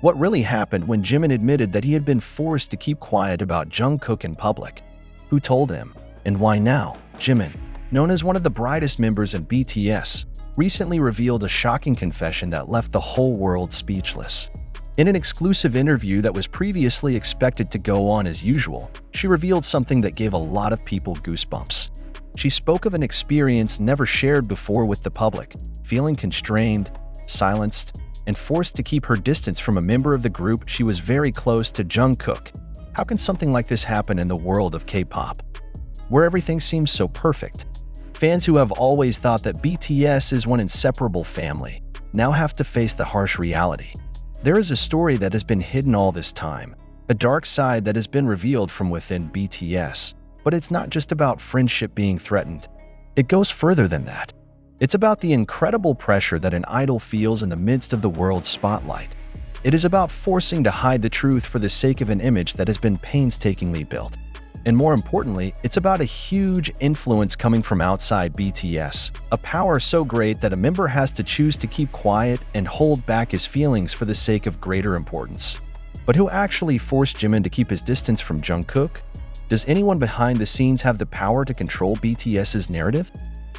What really happened when Jimin admitted that he had been forced to keep quiet about Jungkook in public? Who told him? And why now? Jimin, known as one of the brightest members in BTS, recently revealed a shocking confession that left the whole world speechless. In an exclusive interview that was previously expected to go on as usual, she revealed something that gave a lot of people goosebumps. She spoke of an experience never shared before with the public, feeling constrained, silenced, and forced to keep her distance from a member of the group she was very close to, Jungkook. How can something like this happen in the world of K-pop, where everything seems so perfect? Fans who have always thought that BTS is one inseparable family now have to face the harsh reality. There is a story that has been hidden all this time, a dark side that has been revealed from within BTS. But it's not just about friendship being threatened. It goes further than that. It's about the incredible pressure that an idol feels in the midst of the world's spotlight. It is about forcing to hide the truth for the sake of an image that has been painstakingly built. And more importantly, it's about a huge influence coming from outside BTS, a power so great that a member has to choose to keep quiet and hold back his feelings for the sake of greater importance. But who actually forced Jimin to keep his distance from Jungkook? Does anyone behind the scenes have the power to control BTS's narrative?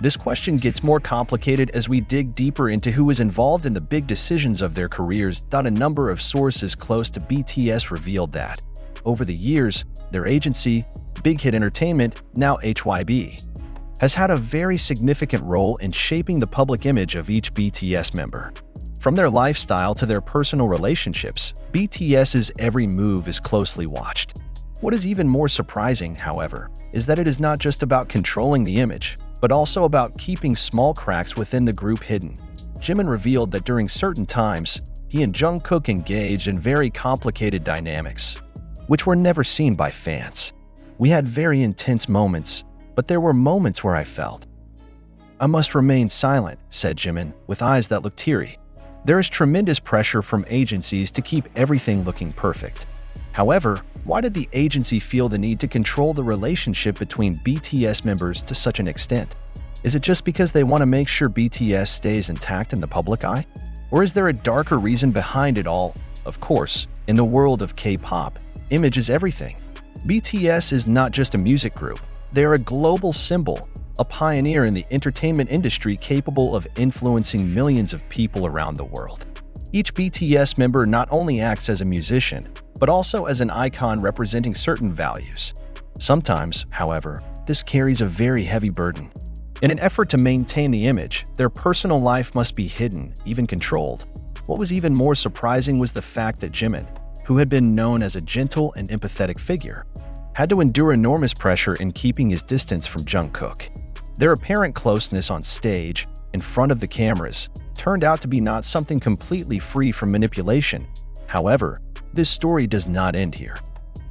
This question gets more complicated as we dig deeper into who is involved in the big decisions of their careers. A number of sources close to BTS revealed that, over the years, their agency, Big Hit Entertainment, now HYB, has had a very significant role in shaping the public image of each BTS member. From their lifestyle to their personal relationships, BTS's every move is closely watched. What is even more surprising, however, is that it is not just about controlling the image, but also about keeping small cracks within the group hidden. Jimin revealed that during certain times, he and Jungkook engaged in very complicated dynamics, which were never seen by fans. We had very intense moments, but there were moments where I felt, "I must remain silent," said Jimin, with eyes that looked teary. There is tremendous pressure from agencies to keep everything looking perfect. However, why did the agency feel the need to control the relationship between BTS members to such an extent? Is it just because they want to make sure BTS stays intact in the public eye? Or is there a darker reason behind it all? Of course, in the world of K-pop, image is everything. BTS is not just a music group. They are a global symbol, a pioneer in the entertainment industry capable of influencing millions of people around the world. Each BTS member not only acts as a musician, but also as an icon representing certain values. Sometimes, however, this carries a very heavy burden. In an effort to maintain the image, their personal life must be hidden, even controlled. What was even more surprising was the fact that Jimin, who had been known as a gentle and empathetic figure, had to endure enormous pressure in keeping his distance from Jungkook. Their apparent closeness on stage, in front of the cameras, turned out to be not something completely free from manipulation. However, this story does not end here.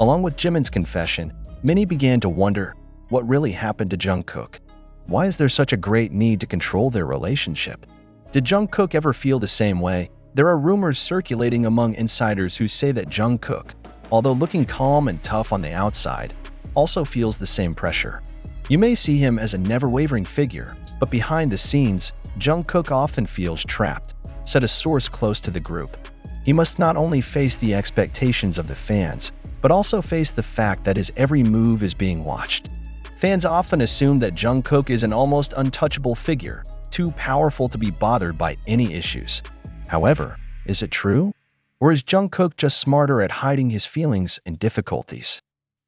Along with Jimin's confession, many began to wonder what really happened to Jungkook. Why is there such a great need to control their relationship? Did Jungkook ever feel the same way? There are rumors circulating among insiders who say that Jungkook, although looking calm and tough on the outside, also feels the same pressure. You may see him as a never-wavering figure, but behind the scenes, Jungkook often feels trapped, said a source close to the group. He must not only face the expectations of the fans, but also face the fact that his every move is being watched. Fans often assume that Jungkook is an almost untouchable figure, too powerful to be bothered by any issues. However, is it true? Or is Jungkook just smarter at hiding his feelings and difficulties?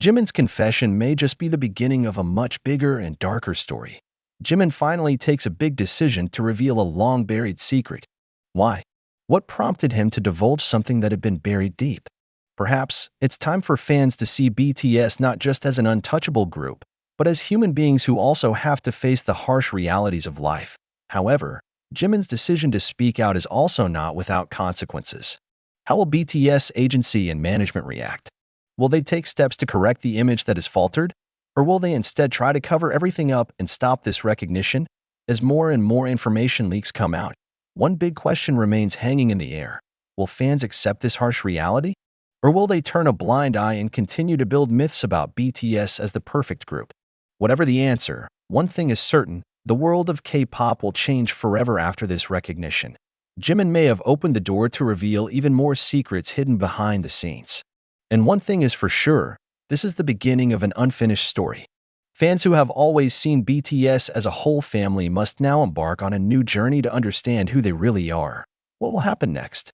Jimin's confession may just be the beginning of a much bigger and darker story. Jimin finally takes a big decision to reveal a long-buried secret. Why? What prompted him to divulge something that had been buried deep? Perhaps it's time for fans to see BTS not just as an untouchable group, but as human beings who also have to face the harsh realities of life. However, Jimin's decision to speak out is also not without consequences. How will BTS agency and management react? Will they take steps to correct the image that has faltered? Or will they instead try to cover everything up and stop this recognition? As more and more information leaks come out, one big question remains hanging in the air. Will fans accept this harsh reality? Or will they turn a blind eye and continue to build myths about BTS as the perfect group? Whatever the answer, one thing is certain: the world of K-pop will change forever after this recognition. Jimin may have opened the door to reveal even more secrets hidden behind the scenes. And one thing is for sure, this is the beginning of an unfinished story. Fans who have always seen BTS as a whole family must now embark on a new journey to understand who they really are. What will happen next?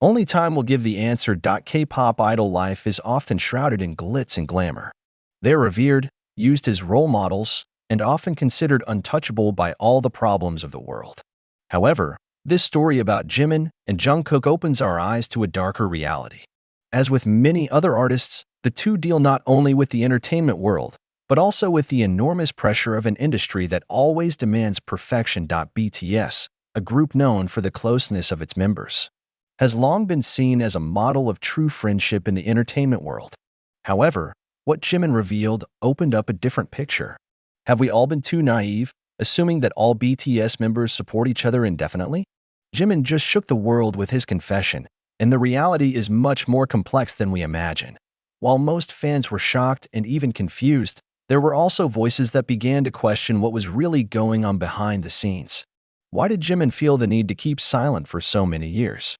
Only time will give the answer. K-pop idol life is often shrouded in glitz and glamour. They are revered, used as role models, and often considered untouchable by all the problems of the world. However, this story about Jimin and Jungkook opens our eyes to a darker reality. As with many other artists, the two deal not only with the entertainment world, but also with the enormous pressure of an industry that always demands perfection. BTS, a group known for the closeness of its members, has long been seen as a model of true friendship in the entertainment world. However, what Jimin revealed opened up a different picture. Have we all been too naive, assuming that all BTS members support each other indefinitely? Jimin just shook the world with his confession, and the reality is much more complex than we imagine. While most fans were shocked and even confused, there were also voices that began to question what was really going on behind the scenes. Why did Jimin feel the need to keep silent for so many years?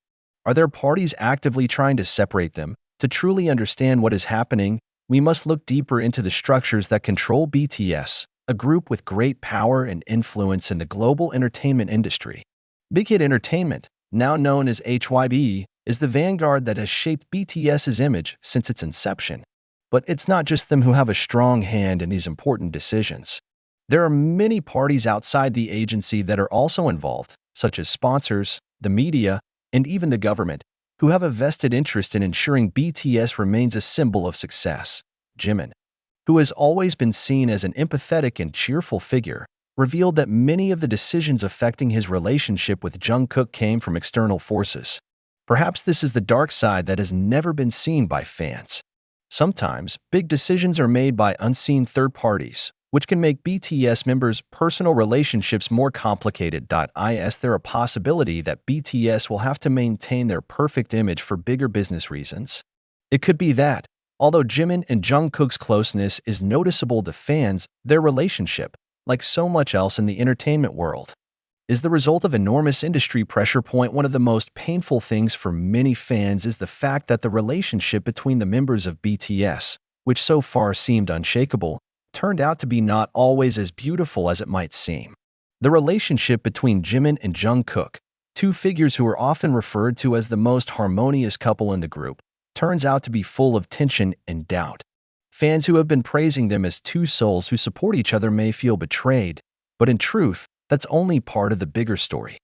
Are there parties actively trying to separate them? To truly understand what is happening, we must look deeper into the structures that control BTS, a group with great power and influence in the global entertainment industry. Big Hit Entertainment, now known as HYBE, is the vanguard that has shaped BTS's image since its inception. But it's not just them who have a strong hand in these important decisions. There are many parties outside the agency that are also involved, such as sponsors, the media, and even the government, who have a vested interest in ensuring BTS remains a symbol of success. Jimin, who has always been seen as an empathetic and cheerful figure, revealed that many of the decisions affecting his relationship with Jungkook came from external forces. Perhaps this is the dark side that has never been seen by fans. Sometimes, big decisions are made by unseen third parties, which can make BTS members' personal relationships more complicated. Is there a possibility that BTS will have to maintain their perfect image for bigger business reasons? It could be that, although Jimin and Jungkook's closeness is noticeable to fans, their relationship, like so much else in the entertainment world, is the result of enormous industry pressure. One of the most painful things for many fans is the fact that the relationship between the members of BTS, which so far seemed unshakable, turned out to be not always as beautiful as it might seem. The relationship between Jimin and Jungkook, two figures who are often referred to as the most harmonious couple in the group, turns out to be full of tension and doubt. Fans who have been praising them as two souls who support each other may feel betrayed, but in truth, that's only part of the bigger story.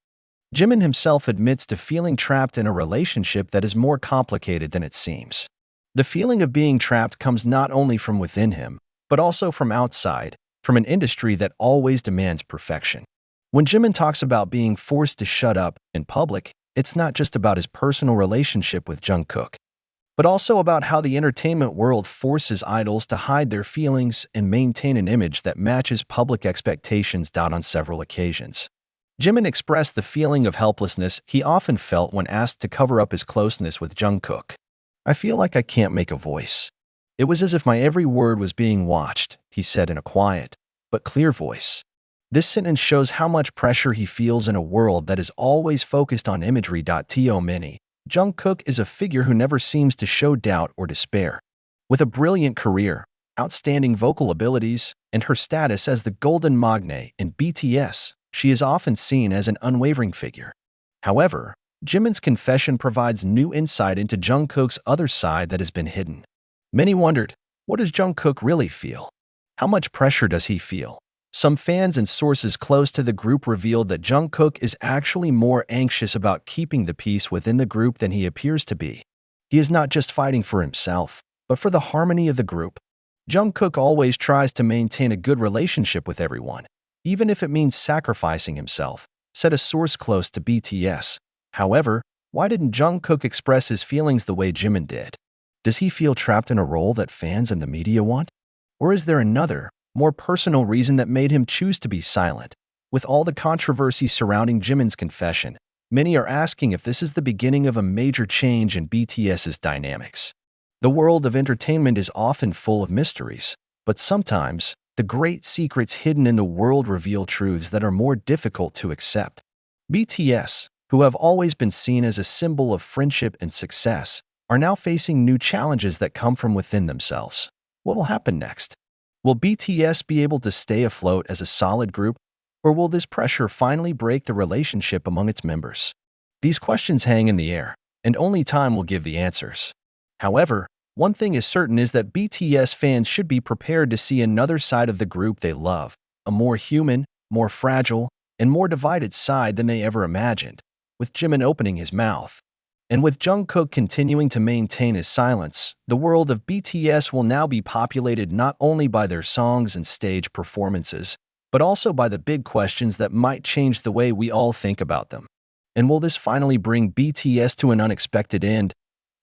Jimin himself admits to feeling trapped in a relationship that is more complicated than it seems. The feeling of being trapped comes not only from within him, but also from outside, from an industry that always demands perfection. When Jimin talks about being forced to shut up in public, it's not just about his personal relationship with Jungkook, but also about how the entertainment world forces idols to hide their feelings and maintain an image that matches public expectations. On several occasions, Jimin expressed the feeling of helplessness he often felt when asked to cover up his closeness with Jungkook. "I feel like I can't make a voice. It was as if my every word was being watched," he said in a quiet but clear voice. This sentence shows how much pressure he feels in a world that is always focused on imagery. Mini, Jungkook is a figure who never seems to show doubt or despair. With a brilliant career, outstanding vocal abilities, and her status as the golden magne in BTS, she is often seen as an unwavering figure. However, Jimin's confession provides new insight into Jungkook's other side that has been hidden. Many wondered, what does Jungkook really feel? How much pressure does he feel? Some fans and sources close to the group revealed that Jungkook is actually more anxious about keeping the peace within the group than he appears to be. He is not just fighting for himself, but for the harmony of the group. Jungkook always tries to maintain a good relationship with everyone, even if it means sacrificing himself, said a source close to BTS. However, why didn't Jungkook express his feelings the way Jimin did? Does he feel trapped in a role that fans and the media want? Or is there another, more personal reason that made him choose to be silent? With all the controversy surrounding Jimin's confession, many are asking if this is the beginning of a major change in BTS's dynamics. The world of entertainment is often full of mysteries, but sometimes, the great secrets hidden in the world reveal truths that are more difficult to accept. BTS, who have always been seen as a symbol of friendship and success, are now facing new challenges that come from within themselves. What will happen next? Will BTS be able to stay afloat as a solid group, or will this pressure finally break the relationship among its members? These questions hang in the air, and only time will give the answers. However, one thing is certain is that BTS fans should be prepared to see another side of the group they love, a more human, more fragile, and more divided side than they ever imagined, with Jimin opening his mouth. And with Jungkook continuing to maintain his silence, the world of BTS will now be populated not only by their songs and stage performances, but also by the big questions that might change the way we all think about them. And will this finally bring BTS to an unexpected end?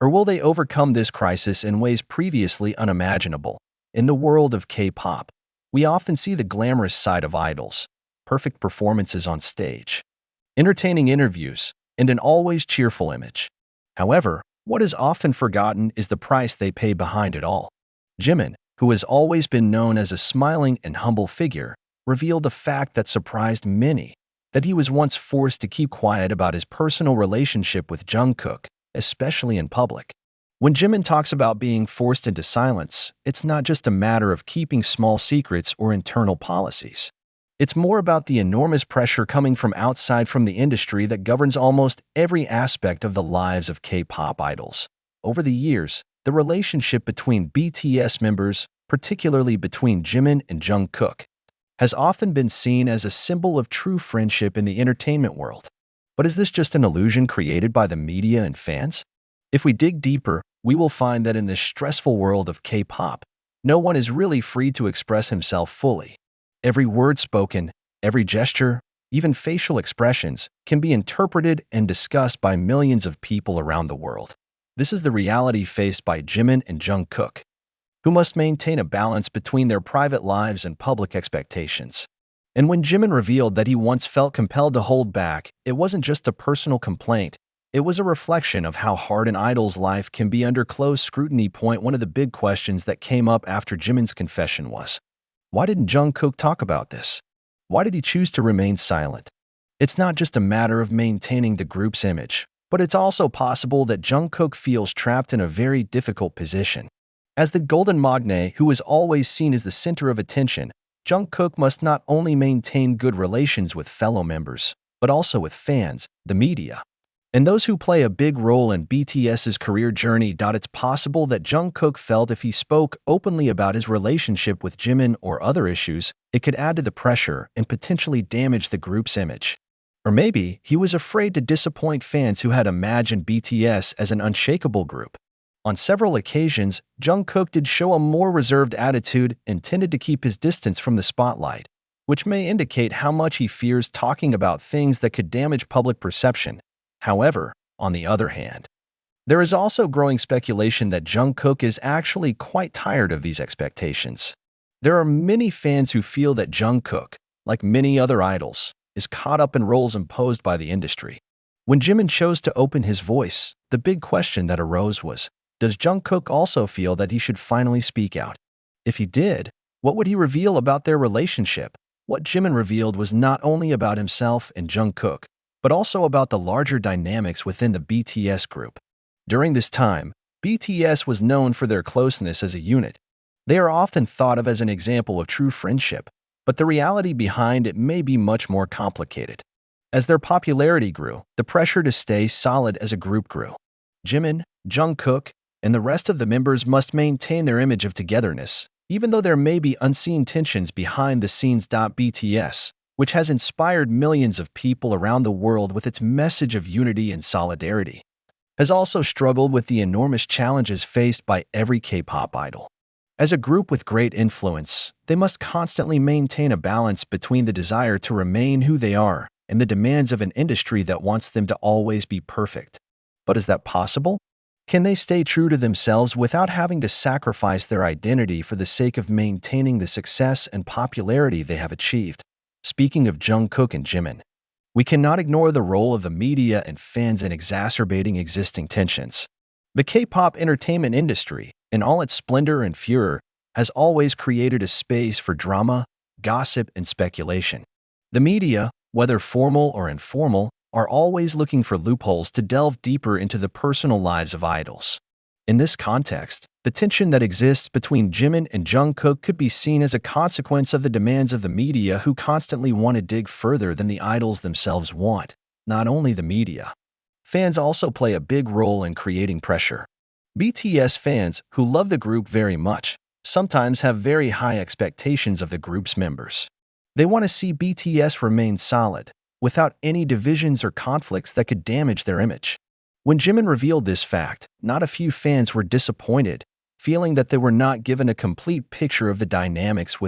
Or will they overcome this crisis in ways previously unimaginable? In the world of K-pop, we often see the glamorous side of idols, perfect performances on stage, entertaining interviews, and an always cheerful image. However, what is often forgotten is the price they pay behind it all. Jimin, who has always been known as a smiling and humble figure, revealed a fact that surprised many, that he was once forced to keep quiet about his personal relationship with Jungkook, especially in public. When Jimin talks about being forced into silence, it's not just a matter of keeping small secrets or internal policies. It's more about the enormous pressure coming from outside from the industry that governs almost every aspect of the lives of K-pop idols. Over the years, the relationship between BTS members, particularly between Jimin and Jungkook, has often been seen as a symbol of true friendship in the entertainment world. But is this just an illusion created by the media and fans? If we dig deeper, we will find that in this stressful world of K-pop, no one is really free to express himself fully. Every word spoken, every gesture, even facial expressions, can be interpreted and discussed by millions of people around the world. This is the reality faced by Jimin and Jungkook, who must maintain a balance between their private lives and public expectations. And when Jimin revealed that he once felt compelled to hold back, it wasn't just a personal complaint, it was a reflection of how hard an idol's life can be under close scrutiny. One of the big questions that came up after Jimin's confession was, why didn't Jungkook talk about this? Why did he choose to remain silent? It's not just a matter of maintaining the group's image, but it's also possible that Jungkook feels trapped in a very difficult position. As the golden magne who is always seen as the center of attention, Jungkook must not only maintain good relations with fellow members, but also with fans, the media, and those who play a big role in BTS's career journey. It's possible that Jungkook felt if he spoke openly about his relationship with Jimin or other issues, it could add to the pressure and potentially damage the group's image. Or maybe he was afraid to disappoint fans who had imagined BTS as an unshakable group. On several occasions, Jungkook did show a more reserved attitude and tended to keep his distance from the spotlight, which may indicate how much he fears talking about things that could damage public perception. However, on the other hand, there is also growing speculation that Jungkook is actually quite tired of these expectations. There are many fans who feel that Jungkook, like many other idols, is caught up in roles imposed by the industry. When Jimin chose to open his voice, the big question that arose was, does Jungkook also feel that he should finally speak out? If he did, what would he reveal about their relationship? What Jimin revealed was not only about himself and Jungkook, but also about the larger dynamics within the BTS group. During this time, BTS was known for their closeness as a unit. They are often thought of as an example of true friendship, but the reality behind it may be much more complicated. As their popularity grew, the pressure to stay solid as a group grew. Jimin, Jungkook, and the rest of the members must maintain their image of togetherness, even though there may be unseen tensions behind the scenes. BTS, which has inspired millions of people around the world with its message of unity and solidarity, has also struggled with the enormous challenges faced by every K-pop idol. As a group with great influence, they must constantly maintain a balance between the desire to remain who they are and the demands of an industry that wants them to always be perfect. But is that possible? Can they stay true to themselves without having to sacrifice their identity for the sake of maintaining the success and popularity they have achieved? Speaking of Jungkook and Jimin, we cannot ignore the role of the media and fans in exacerbating existing tensions. The K-pop entertainment industry, in all its splendor and furor, has always created a space for drama, gossip, and speculation. The media, whether formal or informal, are always looking for loopholes to delve deeper into the personal lives of idols. In this context, the tension that exists between Jimin and Jungkook could be seen as a consequence of the demands of the media who constantly want to dig further than the idols themselves want. Not only the media. Fans also play a big role in creating pressure. BTS fans, who love the group very much, sometimes have very high expectations of the group's members. They want to see BTS remain solid, without any divisions or conflicts that could damage their image. When Jimin revealed this fact, not a few fans were disappointed, feeling that they were not given a complete picture of the dynamics within